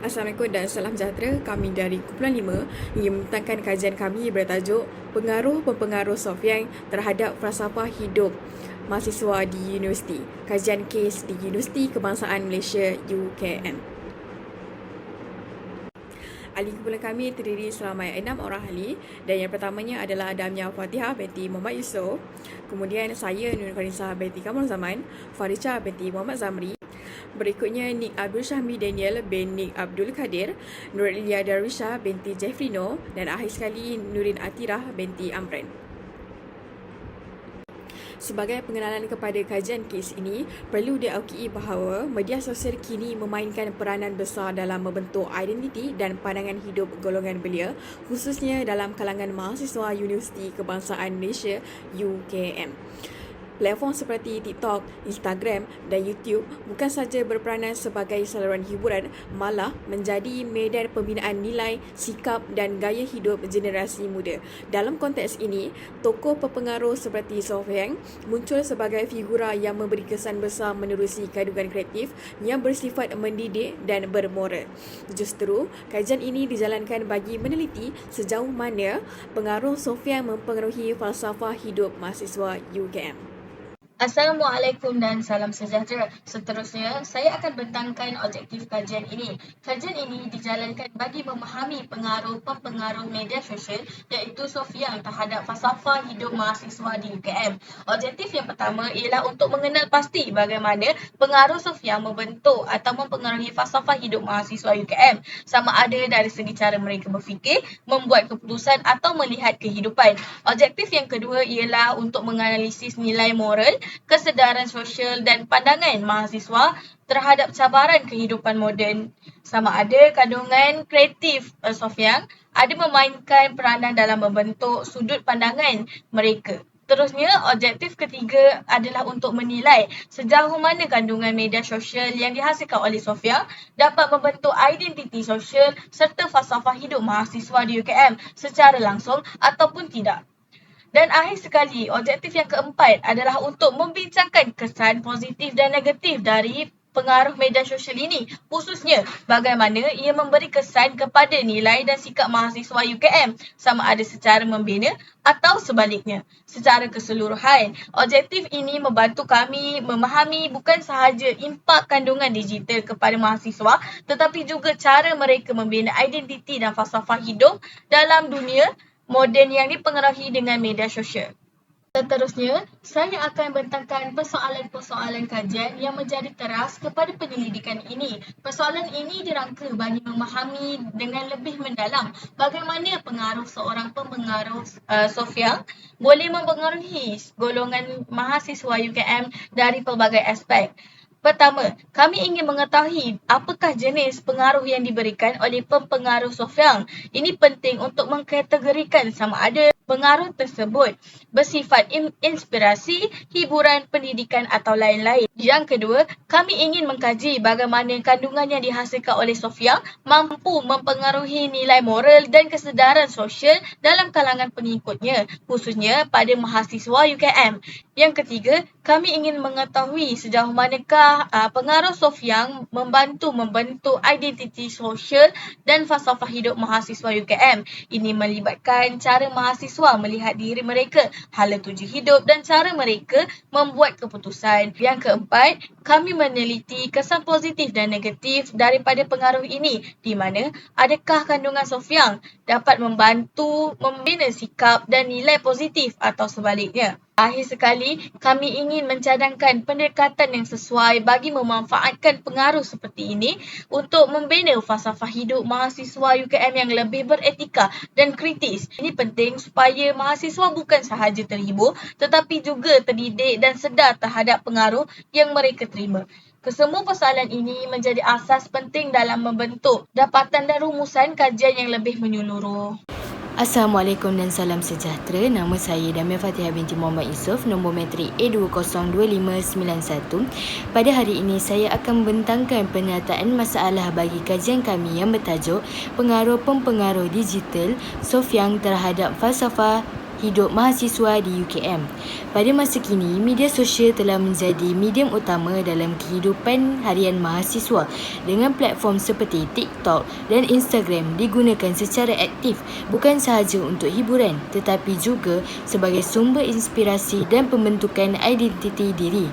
Assalamualaikum dan salam sejahtera. Kami dari Kumpulan 5 ingin membentangkan kajian kami bertajuk Pengaruh-Pempengaruh Sofian terhadap falsafah hidup mahasiswa di universiti. Kajian kes di Universiti Kebangsaan Malaysia UKM. Ahli kumpulan kami terdiri selama 6 orang ahli, dan yang pertamanya adalah Damia Fatihah binti Muhammad Yusof, kemudian saya Nur Farisah binti Kamal Zaman, Faricha binti Muhammad Zamri. Berikutnya Nik Abdul Syahmi Daniel bin Nik Abdul Kadir, Nur Ilia Darwisha binti Jeffrey No, dan akhir sekali Nurin Atirah binti Amran. Sebagai pengenalan kepada kajian kes ini, perlu diakui bahawa media sosial kini memainkan peranan besar dalam membentuk identiti dan pandangan hidup golongan belia, khususnya dalam kalangan mahasiswa Universiti Kebangsaan Malaysia UKM. Platform seperti TikTok, Instagram dan YouTube bukan sahaja berperanan sebagai saluran hiburan, malah menjadi medan pembinaan nilai, sikap dan gaya hidup generasi muda. Dalam konteks ini, tokoh berpengaruh seperti Sofian muncul sebagai figura yang memberi kesan besar menerusi kandungan kreatif yang bersifat mendidik dan bermoral. Justru, kajian ini dijalankan bagi meneliti sejauh mana pengaruh Sofian mempengaruhi falsafah hidup mahasiswa UKM. Assalamualaikum dan salam sejahtera. Seterusnya, saya akan bentangkan objektif kajian ini. Kajian ini dijalankan bagi memahami pengaruh-pempengaruh media sosial iaitu Sofian terhadap falsafah hidup mahasiswa di UKM. Objektif yang pertama ialah untuk mengenal pasti bagaimana pengaruh Sofian membentuk atau mempengaruhi falsafah hidup mahasiswa UKM, sama ada dari segi cara mereka berfikir, membuat keputusan atau melihat kehidupan. Objektif yang kedua ialah untuk menganalisis nilai moral, kesedaran sosial dan pandangan mahasiswa terhadap cabaran kehidupan moden, sama ada kandungan kreatif Sofian ada memainkan peranan dalam membentuk sudut pandangan mereka. Terusnya, objektif ketiga adalah untuk menilai sejauh mana kandungan media sosial yang dihasilkan oleh Sofian dapat membentuk identiti sosial serta falsafah hidup mahasiswa di UKM secara langsung ataupun tidak. Dan akhir sekali, objektif yang keempat adalah untuk membincangkan kesan positif dan negatif dari pengaruh media sosial ini, khususnya bagaimana ia memberi kesan kepada nilai dan sikap mahasiswa UKM, sama ada secara membina atau sebaliknya. Secara keseluruhan, objektif ini membantu kami memahami bukan sahaja impak kandungan digital kepada mahasiswa, tetapi juga cara mereka membina identiti dan falsafah hidup dalam dunia moden yang dipengaruhi dengan media sosial. Seterusnya, saya akan bentangkan persoalan-persoalan kajian yang menjadi teras kepada penyelidikan ini. Persoalan ini dirangka bagi memahami dengan lebih mendalam bagaimana pengaruh seorang pempengaruh Sofian boleh mempengaruhi golongan mahasiswa UKM dari pelbagai aspek. Pertama, kami ingin mengetahui apakah jenis pengaruh yang diberikan oleh pempengaruh Sofian. Ini penting untuk mengkategorikan sama ada pengaruh tersebut bersifat inspirasi, hiburan, pendidikan atau lain-lain. Yang kedua, kami ingin mengkaji bagaimana kandungan yang dihasilkan oleh Sofian mampu mempengaruhi nilai moral dan kesedaran sosial dalam kalangan pengikutnya, khususnya pada mahasiswa UKM. Yang ketiga, kami ingin mengetahui sejauh manakah pengaruh Sofian membantu membentuk identiti sosial dan falsafah hidup mahasiswa UKM. Ini melibatkan cara mahasiswa melihat diri mereka, hala tuju hidup dan cara mereka membuat keputusan. Yang keempat, kami meneliti kesan positif dan negatif daripada pengaruh ini, di mana adakah kandungan Sofian dapat membantu membina sikap dan nilai positif atau sebaliknya. Akhir sekali, kami ingin mencadangkan pendekatan yang sesuai bagi memanfaatkan pengaruh seperti ini untuk membina falsafah hidup mahasiswa UKM yang lebih beretika dan kritis. Ini penting supaya mahasiswa bukan sahaja terhibur tetapi juga terdidik dan sedar terhadap pengaruh yang mereka terima. Kesemua persoalan ini menjadi asas penting dalam membentuk dapatan dan rumusan kajian yang lebih menyeluruh. Assalamualaikum dan salam sejahtera. Nama saya Damia Fatihah binti Muhammad Yusof, nombor matrik A202591. Pada hari ini saya akan membentangkan pernyataan masalah bagi kajian kami yang bertajuk Pengaruh-Pempengaruh Digital Sofian terhadap falsafah hidup mahasiswa di UKM. Pada masa kini, media sosial telah menjadi medium utama dalam kehidupan harian mahasiswa dengan platform seperti TikTok dan Instagram digunakan secara aktif bukan sahaja untuk hiburan tetapi juga sebagai sumber inspirasi dan pembentukan identiti diri.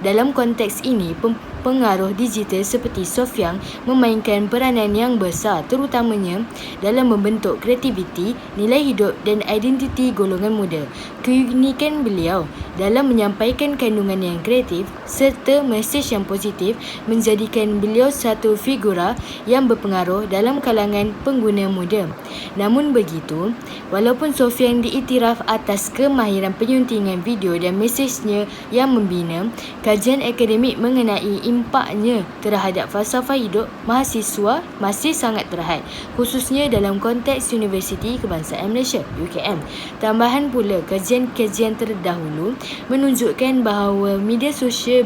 Dalam konteks ini, pengaruh digital seperti Sofiang memainkan peranan yang besar terutamanya dalam membentuk kreativiti, nilai hidup dan identiti golongan muda. Keunikan beliau dalam menyampaikan kandungan yang kreatif serta mesej yang positif menjadikan beliau satu figura yang berpengaruh dalam kalangan pengguna muda. Namun begitu, walaupun Sofiang diiktiraf atas kemahiran penyuntingan video dan mesejnya yang membina, kajian akademik mengenai impaknya terhadap falsafah hidup mahasiswa masih sangat terhad, khususnya dalam konteks Universiti Kebangsaan Malaysia UKM. Tambahan pula, kajian-kajian terdahulu menunjukkan bahawa media sosial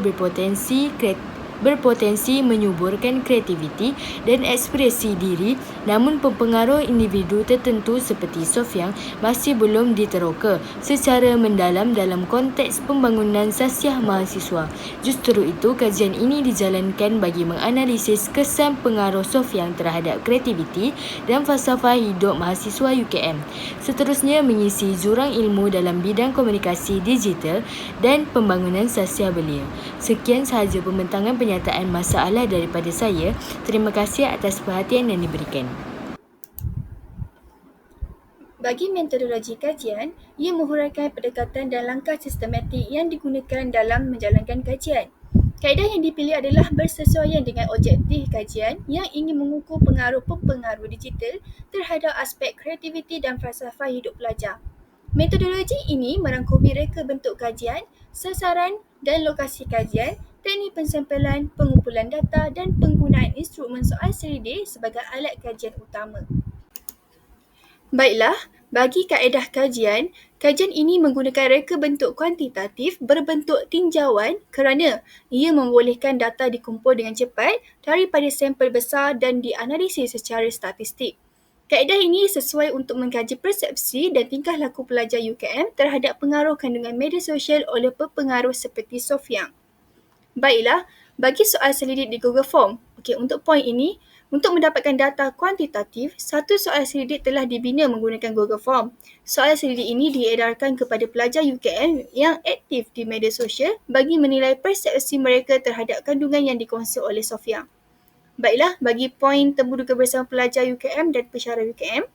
berpotensi menyuburkan kreativiti dan ekspresi diri, namun pengaruh individu tertentu seperti Sofiang masih belum diteroka secara mendalam dalam konteks pembangunan sasiah mahasiswa. Justru itu, kajian ini dijalankan bagi menganalisis kesan pengaruh Sofiang terhadap kreativiti dan falsafah hidup mahasiswa UKM. Seterusnya, mengisi jurang ilmu dalam bidang komunikasi digital dan pembangunan sasiah belia. Sekian sahaja pembentangan penyataan masalah daripada saya. Terima kasih atas perhatian yang diberikan. Bagi metodologi kajian, ia menguraikan pendekatan dan langkah sistematik yang digunakan dalam menjalankan kajian. Kaedah yang dipilih adalah bersesuaian dengan objektif kajian yang ingin mengukur pengaruh digital terhadap aspek kreativiti dan falsafah hidup pelajar. Metodologi ini merangkumi reka bentuk kajian, sasaran dan lokasi kajian, teknik pensampelan, pengumpulan data dan penggunaan instrumen soal selidik sebagai alat kajian utama. Baiklah, bagi kaedah kajian, kajian ini menggunakan reka bentuk kuantitatif berbentuk tinjauan kerana ia membolehkan data dikumpul dengan cepat daripada sampel besar dan dianalisis secara statistik. Kaedah ini sesuai untuk mengkaji persepsi dan tingkah laku pelajar UKM terhadap pengaruh kandungan media sosial oleh pepengaruh seperti Sofiang. Baiklah, bagi soal selidik di Google Form. Untuk poin ini, untuk mendapatkan data kuantitatif, satu soal selidik telah dibina menggunakan Google Form. Soal selidik ini diedarkan kepada pelajar UKM yang aktif di media sosial bagi menilai persepsi mereka terhadap kandungan yang dikongsi oleh Sofiang. Baiklah, bagi poin temu duga bersama pelajar UKM dan pensyarah UKM,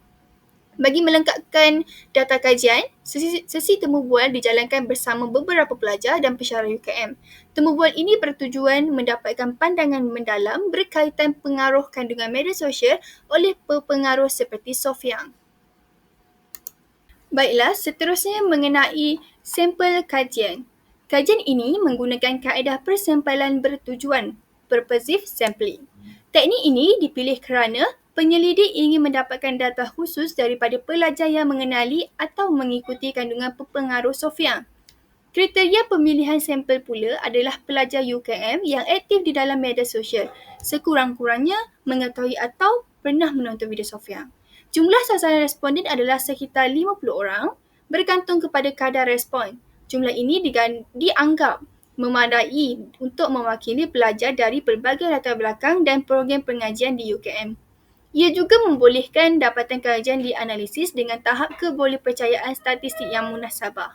bagi melengkapkan data kajian, sesi temu bual dijalankan bersama beberapa pelajar dan pensyarah UKM. Temu bual ini bertujuan mendapatkan pandangan mendalam berkaitan pengaruh kandungan media sosial oleh pepengaruh seperti Sofiang. Baiklah, seterusnya mengenai sampel kajian. Kajian ini menggunakan kaedah persampalan bertujuan, purposive sampling. Teknik ini dipilih kerana penyelidik ingin mendapatkan data khusus daripada pelajar yang mengenali atau mengikuti kandungan pepengaruh Sofiang. Kriteria pemilihan sampel pula adalah pelajar UKM yang aktif di dalam media sosial, sekurang-kurangnya mengetahui atau pernah menonton video Sofiang. Jumlah sasaran responden adalah sekitar 50 orang bergantung kepada kadar respon. Jumlah ini dianggap memadai untuk mewakili pelajar dari pelbagai latar belakang dan program pengajian di UKM. Ia juga membolehkan dapatan kajian dianalisis dengan tahap kebolehpercayaan statistik yang munasabah.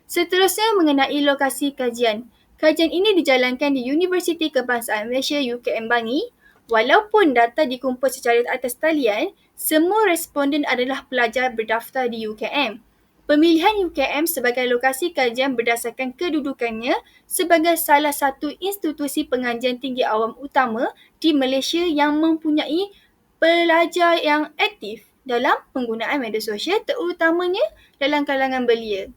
Seterusnya mengenai lokasi kajian. Kajian ini dijalankan di Universiti Kebangsaan Malaysia UKM Bangi. Walaupun data dikumpul secara atas talian, semua responden adalah pelajar berdaftar di UKM. Pemilihan UKM sebagai lokasi kajian berdasarkan kedudukannya sebagai salah satu institusi pengajian tinggi awam utama di Malaysia yang mempunyai pelajar yang aktif dalam penggunaan media sosial, terutamanya dalam kalangan belia.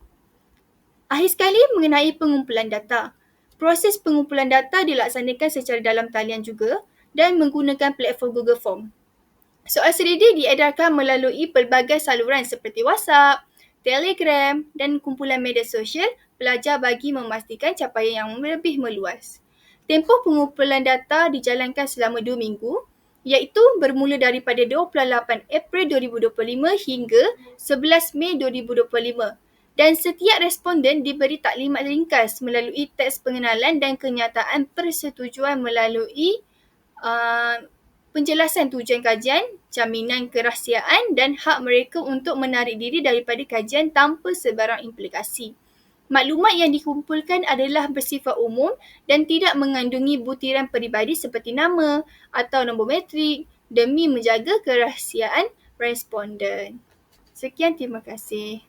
Akhir sekali, mengenai pengumpulan data. Proses pengumpulan data dilaksanakan secara dalam talian juga dan menggunakan platform Google Form. Soal selidik diedarkan melalui pelbagai saluran seperti WhatsApp, Telegram dan kumpulan media sosial pelajar bagi memastikan capaian yang lebih meluas. Tempoh pengumpulan data dijalankan selama 2 minggu. iaitu bermula daripada 28 April 2025 hingga 11 Mei 2025. Dan setiap responden diberi taklimat ringkas melalui teks pengenalan dan kenyataan persetujuan melalui penjelasan tujuan kajian, jaminan kerahsiaan dan hak mereka untuk menarik diri daripada kajian tanpa sebarang implikasi. Maklumat yang dikumpulkan adalah bersifat umum dan tidak mengandungi butiran peribadi seperti nama atau nombor metrik demi menjaga kerahsiaan responden. Sekian, terima kasih.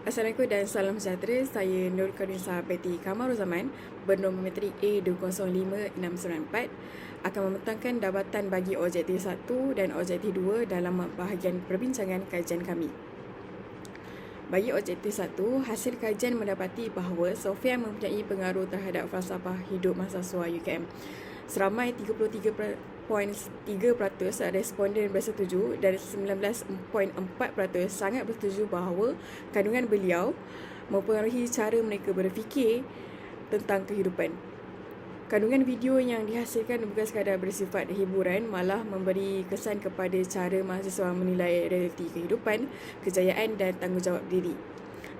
Assalamualaikum dan salam sejahtera. Saya Nur Kaunisa Betty Kamarul Zaman bernombor metrik A205694 akan membentangkan dapatan bagi objektif 1 dan objektif 2 dalam bahagian perbincangan kajian kami. Bagi objektif 1, hasil kajian mendapati bahawa Sofian mempunyai pengaruh terhadap falsafah hidup mahasiswa UKM. Seramai 33.3% responden bersetuju dan 19.4% sangat bersetuju bahawa kandungan beliau mempengaruhi cara mereka berfikir tentang kehidupan. Kandungan video yang dihasilkan bukan sekadar bersifat hiburan, malah memberi kesan kepada cara mahasiswa menilai realiti kehidupan, kejayaan dan tanggungjawab diri.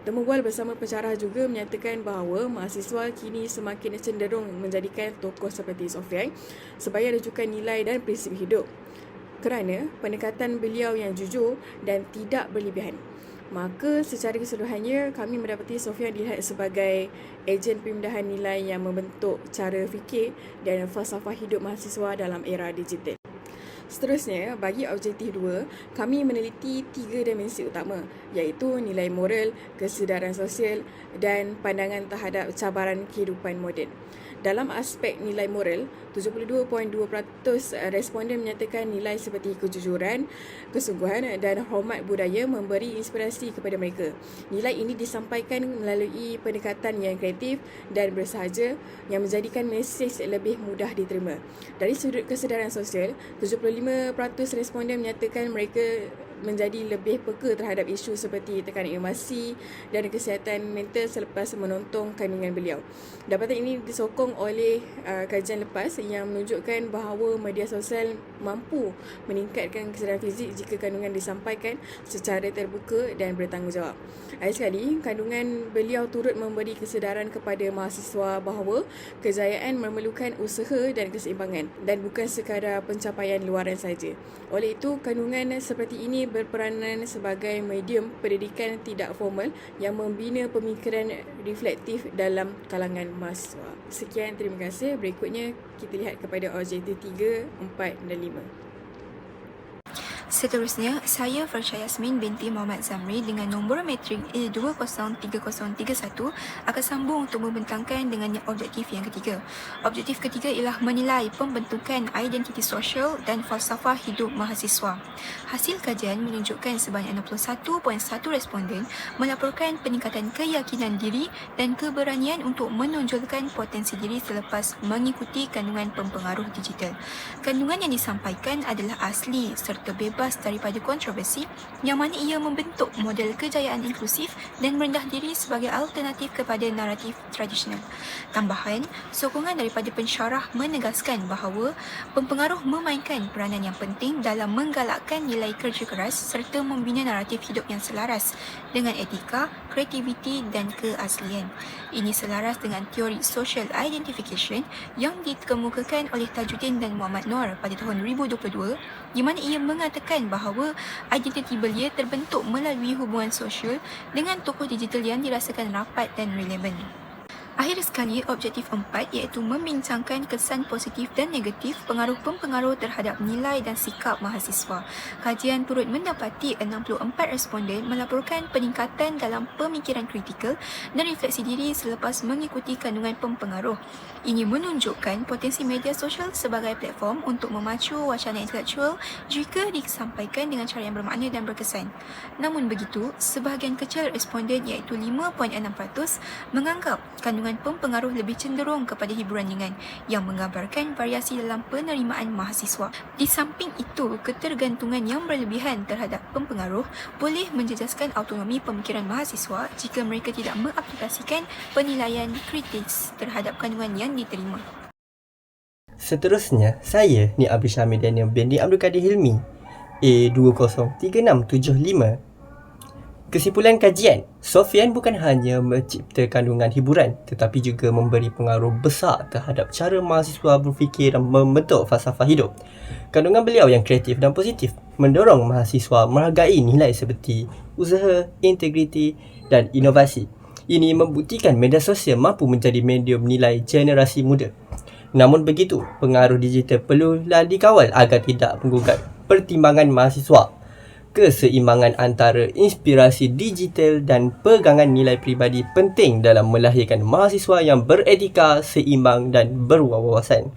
Temu bual bersama pensyarah juga menyatakan bahawa mahasiswa kini semakin cenderung menjadikan tokoh seperti Sofian sebagai rujukan nilai dan prinsip hidup kerana pendekatan beliau yang jujur dan tidak berlebihan. Maka secara keseluruhannya kami mendapati Sofian dilihat sebagai ejen pemindahan nilai yang membentuk cara fikir dan falsafah hidup mahasiswa dalam era digital. Seterusnya, bagi objektif 2, kami meneliti 3 dimensi utama iaitu nilai moral, kesedaran sosial dan pandangan terhadap cabaran kehidupan moden. Dalam aspek nilai moral, 72.2% responden menyatakan nilai seperti kejujuran, kesungguhan dan hormat budaya memberi inspirasi kepada mereka. Nilai ini disampaikan melalui pendekatan yang kreatif dan bersahaja yang menjadikan mesej lebih mudah diterima. Dari sudut kesedaran sosial, 75% responden menyatakan mereka menjadi lebih peka terhadap isu seperti tekanan emosi dan kesihatan mental selepas menonton kandungan beliau. Dapatan ini disokong oleh kajian lepas yang menunjukkan bahawa media sosial mampu meningkatkan kesedaran fizik jika kandungan disampaikan secara terbuka dan bertanggungjawab. Akhir sekali, kandungan beliau turut memberi kesedaran kepada mahasiswa bahawa kejayaan memerlukan usaha dan keseimbangan dan bukan sekadar pencapaian luaran saja. Oleh itu, kandungan seperti ini berperanan sebagai medium pendidikan tidak formal yang membina pemikiran reflektif dalam kalangan mahasiswa. Sekian, terima kasih. Berikutnya kita lihat kepada objektif 3, 4 dan 5. Seterusnya, saya Farsha Yasmin binti Muhammad Zamri dengan nombor metrik A203031 akan sambung untuk membentangkan dengan objektif yang ketiga. Objektif ketiga ialah menilai pembentukan identiti sosial dan falsafah hidup mahasiswa. Hasil kajian menunjukkan sebanyak 61.1 responden melaporkan peningkatan keyakinan diri dan keberanian untuk menonjolkan potensi diri selepas mengikuti kandungan pempengaruh digital. Kandungan yang disampaikan adalah asli serta bebas daripada kontroversi yang mana ia membentuk model kejayaan inklusif dan merendah diri sebagai alternatif kepada naratif tradisional. Tambahan, sokongan daripada pensyarah menegaskan bahawa pempengaruh memainkan peranan yang penting dalam menggalakkan nilai kerja keras serta membina naratif hidup yang selaras dengan etika, kreativiti dan keaslian. Ini selaras dengan teori social identification yang dikemukakan oleh Tajuddin dan Muhammad Noor pada tahun 2022 di mana ia mengatakan bahawa identiti belia terbentuk melalui hubungan sosial dengan tokoh digital yang dirasakan rapat dan relevan. Akhir sekali, objektif 4 iaitu membincangkan kesan positif dan negatif pengaruh-pengaruh terhadap nilai dan sikap mahasiswa. Kajian turut mendapati 64 responden melaporkan peningkatan dalam pemikiran kritikal dan refleksi diri selepas mengikuti kandungan pempengaruh. Ini menunjukkan potensi media sosial sebagai platform untuk memacu wacana intelektual jika disampaikan dengan cara yang bermakna dan berkesan. Namun begitu, sebahagian kecil responden iaitu 5.6% menganggap kandungan pempengaruh lebih cenderung kepada hiburan ringan yang menggambarkan variasi dalam penerimaan mahasiswa. Di samping itu, ketergantungan yang berlebihan terhadap pempengaruh boleh menjejaskan autonomi pemikiran mahasiswa jika mereka tidak mengaplikasikan penilaian kritis terhadap kandungan yang diterima. Seterusnya, saya Ni Abdul Syamil Daniel bin Abdul Kadir Hilmi A203675. Kesimpulan kajian, Sofian bukan hanya mencipta kandungan hiburan tetapi juga memberi pengaruh besar terhadap cara mahasiswa berfikir dan membentuk falsafah hidup. Kandungan beliau yang kreatif dan positif mendorong mahasiswa menghargai nilai seperti usaha, integriti dan inovasi. Ini membuktikan media sosial mampu menjadi medium nilai generasi muda. Namun begitu, pengaruh digital perlulah dikawal agar tidak menggugat pertimbangan mahasiswa. Keseimbangan antara inspirasi digital dan pegangan nilai peribadi penting dalam melahirkan mahasiswa yang beretika, seimbang dan berwawasan.